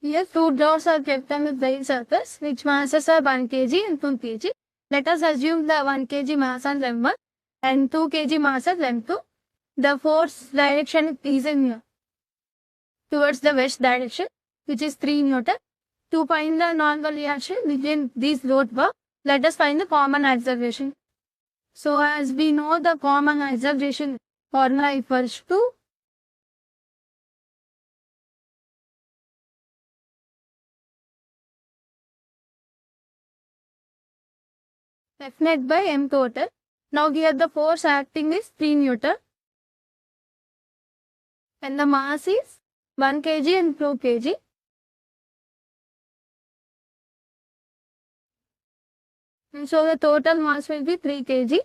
Here, two dots are kept on the plane surface, which masses are 1 kg and 2 kg. Let us assume the 1 kg mass on M1 and 2 kg mass at M2. The force direction is in towards the west direction, which is 3 Newton. To find the normal reaction between these load work, let us find the common acceleration. So, as we know, the common acceleration formula equals to F net by M total. Now here the force acting is 3 Newton and the mass is 1 kg and 2 kg. And so the total mass will be 3 kg.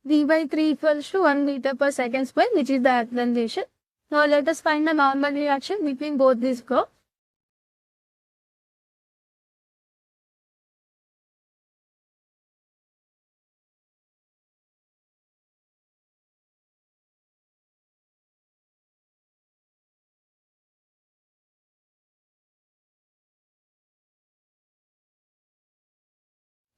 V by 3 equals to 1 meter per second square, which is the acceleration. Now let us find the normal reaction between both these curves.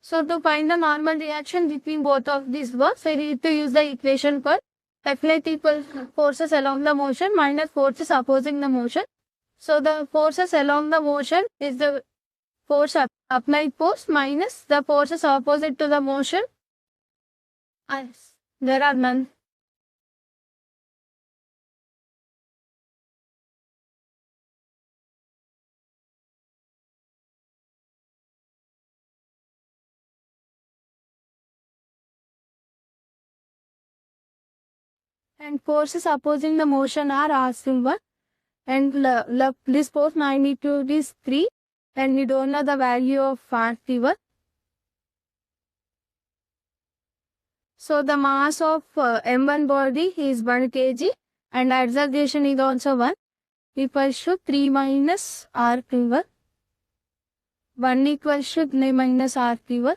So to find the normal reaction between both of these works, I need to use the equation for F net equals forces along the motion minus forces opposing the motion. So the forces along the motion is the force applied force minus the forces opposite to the motion. As there are none. And forces opposing the motion are R1 and this force magnitude is 3 and we don't know the value of R1. So the mass of M1 body is 1 kg and acceleration is also 1 equals to 3 minus R1. 1 equals to 3 minus R1.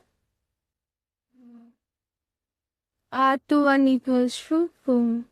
R21 equals to 2.